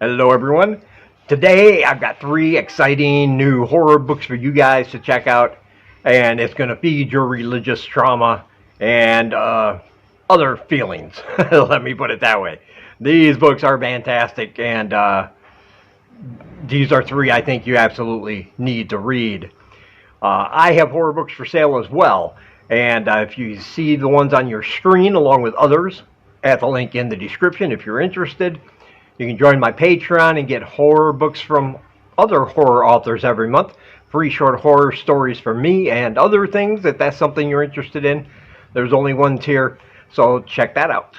Hello everyone. Today I've got 3 exciting new horror books for you guys to check out, and it's going to feed your religious trauma and other feelings. Let me put it that way. These books are fantastic, and these are 3 I think you absolutely need to read. I have horror books for sale as well, and if you see the ones on your screen along with others at the link in the description if you're interested. You can join my Patreon and get horror books from other horror authors every month. Free short horror stories from me and other things if that's something you're interested in. There's only one tier, so check that out.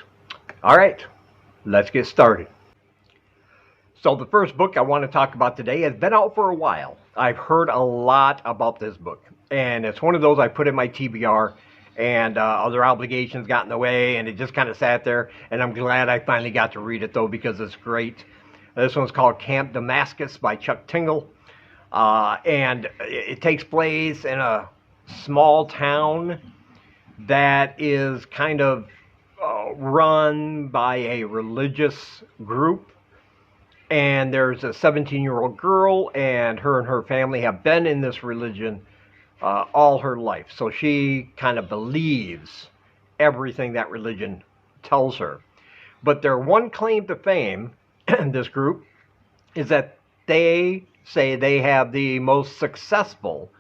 All right, let's get started. So the first book I want to talk about today has been out for a while. I've heard a lot about this book, and it's one of those I put in my TBR, and other obligations got in the way, and it just kind of sat there, and I'm glad I finally got to read it, though, because it's great. This one's called Camp Damascus by Chuck Tingle, and it takes place in a small town that is kind of run by a religious group, and there's a 17-year-old girl, and her family have been in this religion all her life. So she kind of believes everything that religion tells her. But their one claim to fame, this group, is that they say they have the most successful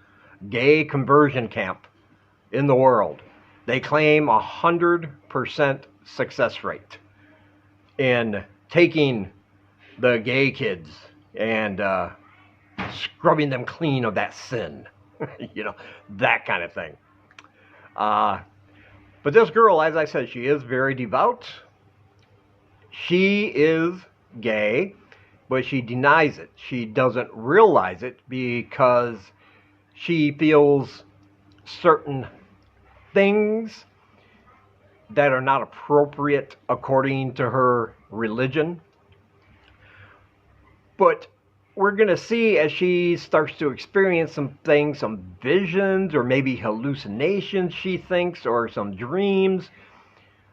gay conversion camp in the world. They claim 100% success rate in taking the gay kids and scrubbing them clean of that sin. You know, that kind of thing. But this girl, as I said, she is very devout. She is gay, but she denies it. She doesn't realize it because she feels certain things that are not appropriate according to her religion. But we're going to see as she starts to experience some things, some visions, or maybe hallucinations, she thinks, or some dreams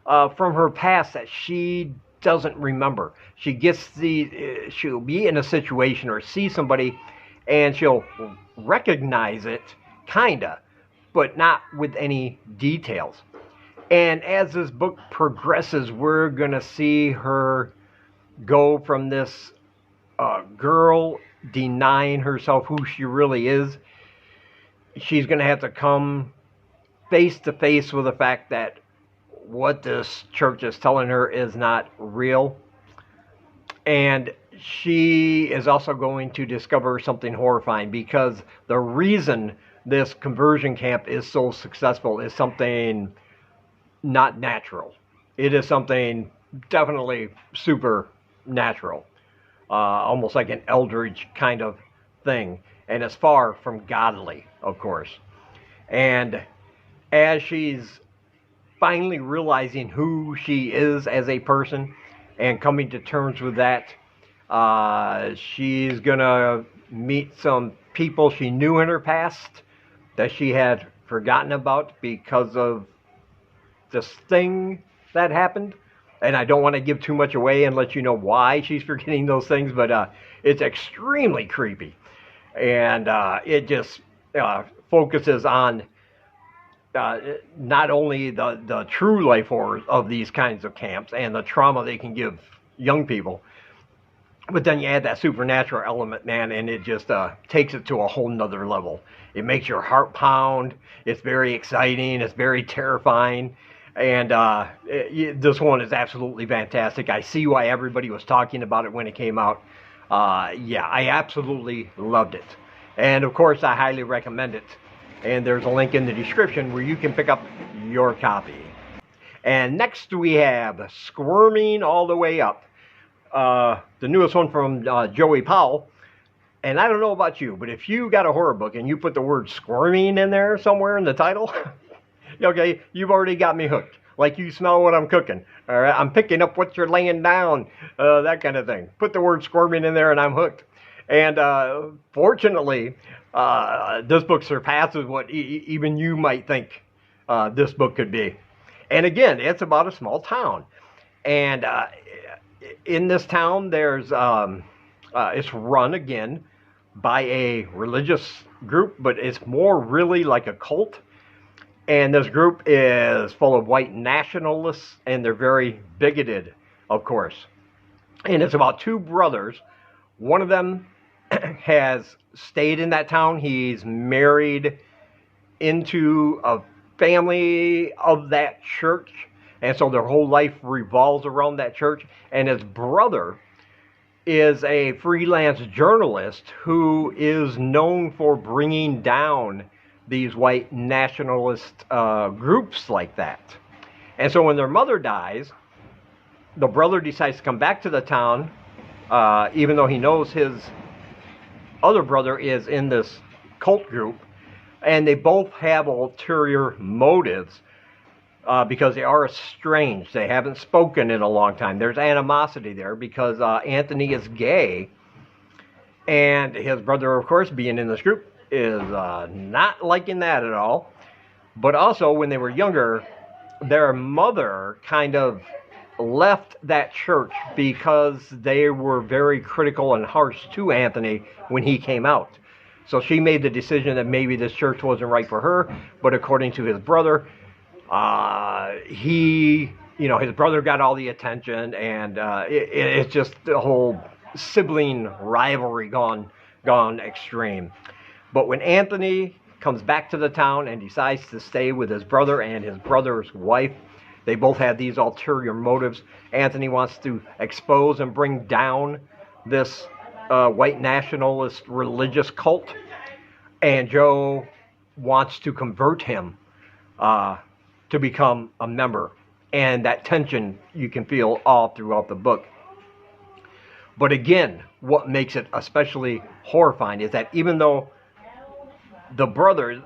from her past that she doesn't remember. She'll be in a situation or see somebody, and she'll recognize it, kinda, but not with any details. And as this book progresses, we're going to see her go from this girl denying herself who she really is. She's going to have to come face to face with the fact that what this church is telling her is not real. And she is also going to discover something horrifying, because the reason this conversion camp is so successful is something not natural. It is something definitely supernatural. Almost like an eldritch kind of thing. And it's far from godly, of course. And as she's finally realizing who she is as a person and coming to terms with that, she's going to meet some people she knew in her past that she had forgotten about because of this thing that happened. And I don't want to give too much away and let you know why she's forgetting those things, but it's extremely creepy. And it just focuses on not only the true life horrors of these kinds of camps and the trauma they can give young people, but then you add that supernatural element, man, and it just takes it to a whole nother level. It makes your heart pound. It's very exciting. It's very terrifying. And this one is absolutely fantastic. I see why everybody was talking about it when it came out. Yeah, I absolutely loved it. And, of course, I highly recommend it. And there's a link in the description where you can pick up your copy. And next we have Squirming All the Way Up. The newest one from Joey Powell. And I don't know about you, but if you got a horror book and you put the word squirming in there somewhere in the title... Okay, you've already got me hooked. Like you smell what I'm cooking. All right, I'm picking up what you're laying down. That kind of thing. Put the word squirming in there and I'm hooked. And fortunately, this book surpasses what even you might think this book could be. And again, it's about a small town. And in this town, there's it's run again by a religious group, but it's more really like a cult. And this group is full of white nationalists, and they're very bigoted, of course. And it's about two brothers. One of them has stayed in that town. He's married into a family of that church, and so their whole life revolves around that church. And his brother is a freelance journalist who is known for bringing down these white nationalist groups like that. And so when their mother dies, the brother decides to come back to the town, even though he knows his other brother is in this cult group, and they both have ulterior motives because they are estranged. They haven't spoken in a long time. There's animosity there because Anthony is gay, and his brother, of course, being in this group, is not liking that at all. But also, when they were younger, their mother kind of left that church because they were very critical and harsh to Anthony when he came out. So she made the decision that maybe this church wasn't right for her. But according to his brother, his brother got all the attention, and it's just the whole sibling rivalry gone extreme. But when Anthony comes back to the town and decides to stay with his brother and his brother's wife, they both have these ulterior motives. Anthony wants to expose and bring down this white nationalist religious cult, and Joe wants to convert him to become a member. And that tension you can feel all throughout the book. But again, what makes it especially horrifying is that even though the brother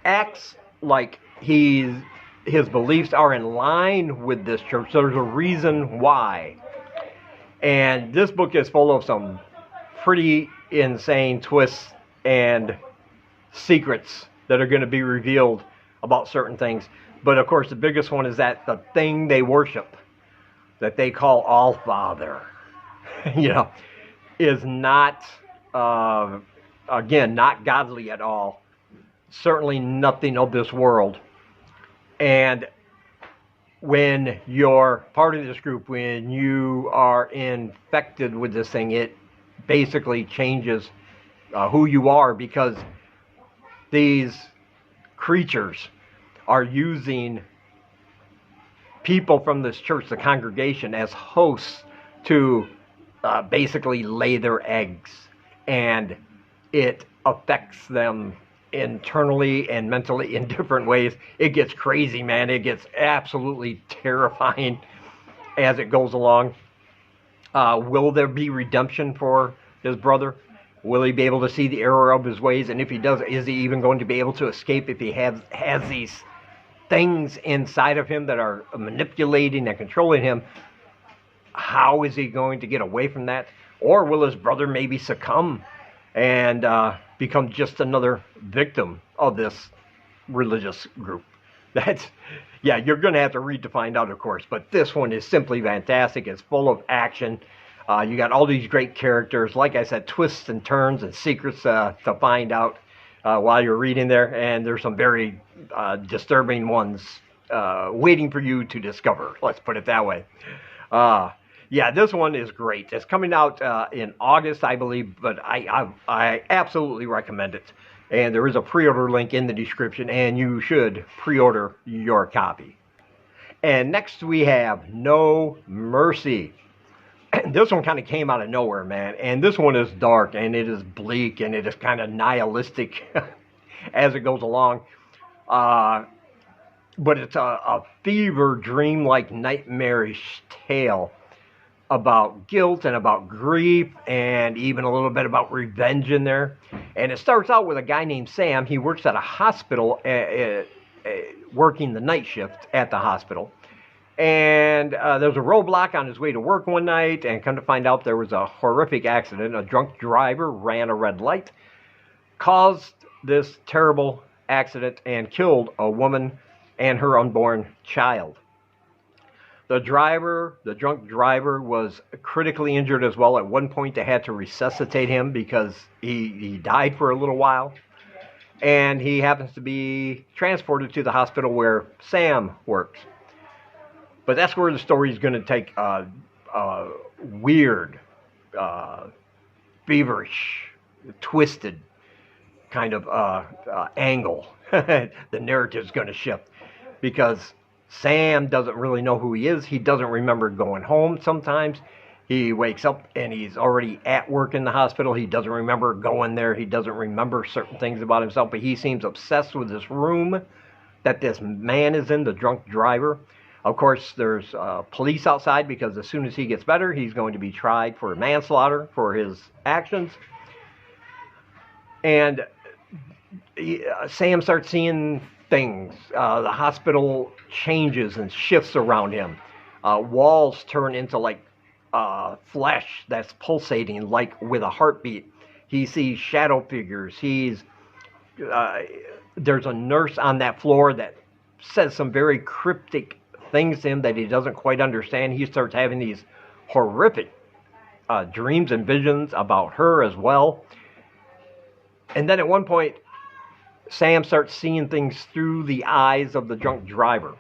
acts like his beliefs are in line with this church, there's a reason why. And this book is full of some pretty insane twists and secrets that are going to be revealed about certain things. But of course, the biggest one is that the thing they worship, that they call All Father, is not, again, not godly at all. Certainly nothing of this world. And when you're part of this group, when you are infected with this thing, it basically changes who you are, because these creatures are using people from this church, the congregation, as hosts to basically lay their eggs. And it affects them internally and mentally in different ways. It gets crazy, man. It gets absolutely terrifying as it goes along. Will there be redemption for his brother? Will he be able to see the error of his ways? And if he does, is he even going to be able to escape if he has these things inside of him that are manipulating and controlling him? How is he going to get away from that? Or will his brother maybe succumb and become just another victim of this religious group? You're going to have to read to find out, of course. But this one is simply fantastic. It's full of action. You got all these great characters. Like I said, twists and turns and secrets to find out while you're reading there. And there's some very disturbing ones waiting for you to discover. Let's put it that way. This one is great. It's coming out in August, I believe, but I absolutely recommend it. And there is a pre-order link in the description, and you should pre-order your copy. And next we have No Mercy. This one kind of came out of nowhere, man. And this one is dark, and it is bleak, and it is kind of nihilistic as it goes along. But it's a fever dream-like nightmarish tale about guilt and about grief and even a little bit about revenge in there. And it starts out with a guy named Sam. He works at a hospital, working the night shift at the hospital. And there's a roadblock on his way to work one night, and come to find out there was a horrific accident. A drunk driver ran a red light, caused this terrible accident, and killed a woman and her unborn child. The drunk driver, was critically injured as well. At one point, they had to resuscitate him because he died for a little while. And he happens to be transported to the hospital where Sam works. But that's where the story is going to take a weird, feverish, twisted kind of angle. The narrative is going to shift because Sam doesn't really know who he is. He doesn't remember going home sometimes. He wakes up and he's already at work in the hospital. He doesn't remember going there. He doesn't remember certain things about himself, but he seems obsessed with this room that this man is in, the drunk driver. Of course, there's police outside because as soon as he gets better, he's going to be tried for manslaughter for his actions. And Sam starts seeing things. The hospital changes and shifts around him. Walls turn into like flesh that's pulsating like with a heartbeat. He sees shadow figures. There's a nurse on that floor that says some very cryptic things to him that he doesn't quite understand. He starts having these horrific dreams and visions about her as well. And then at one point, Sam starts seeing things through the eyes of the drunk driver.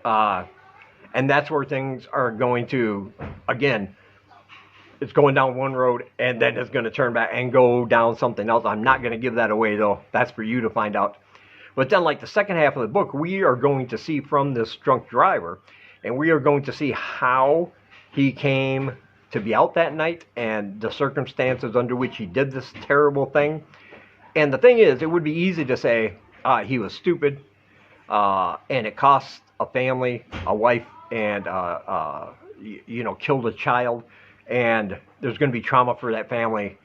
And that's where things are going to, again, it's going down one road and then it's going to turn back and go down something else. I'm not going to give that away, though. That's for you to find out. But then, like the second half of the book, we are going to see from this drunk driver, and we are going to see how he came to be out that night and the circumstances under which he did this terrible thing. And the thing is, it would be easy to say he was stupid, and it cost a family, a wife, and killed a child, and there's going to be trauma for that family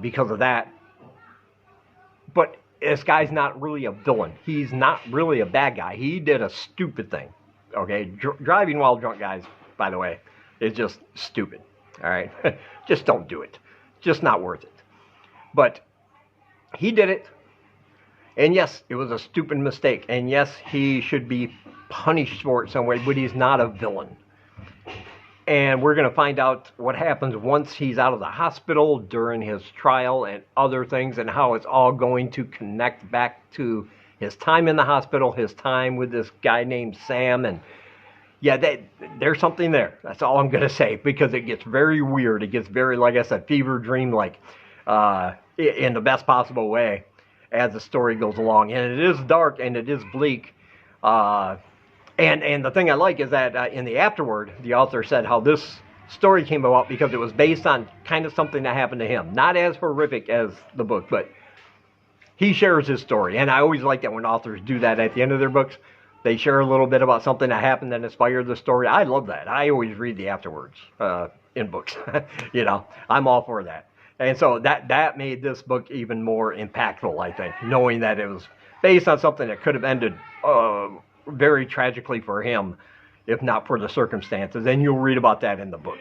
because of that. But this guy's not really a villain. He's not really a bad guy. He did a stupid thing. Okay, driving while drunk, guys, by the way, is just stupid. All right, just don't do it. Just not worth it. But he did it. And yes, it was a stupid mistake. And yes, he should be punished for it some way, but he's not a villain. And we're going to find out what happens once he's out of the hospital during his trial and other things, and how it's all going to connect back to his time in the hospital, his time with this guy named Sam. And yeah, there's something there. That's all I'm going to say, because it gets very weird. It gets very, like I said, fever dream-like in the best possible way as the story goes along. And it is dark and it is bleak. And the thing I like is that in the afterword, the author said how this story came about because it was based on kind of something that happened to him. Not as horrific as the book, but he shares his story. And I always like that when authors do that at the end of their books. They share a little bit about something that happened that inspired the story. I love that. I always read the afterwards in books. I'm all for that. And so that made this book even more impactful, I think, knowing that it was based on something that could have ended very tragically for him, if not for the circumstances. And you'll read about that in the book.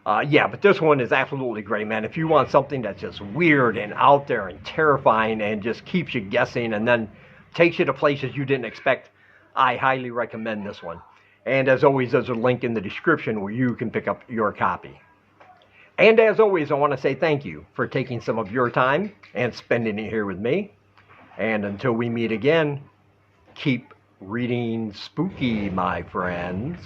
But this one is absolutely great, man. If you want something that's just weird and out there and terrifying and just keeps you guessing and then takes you to places you didn't expect, I highly recommend this one. And as always, there's a link in the description where you can pick up your copy. And as always, I want to say thank you for taking some of your time and spending it here with me. And until we meet again, keep reading spooky, my friends.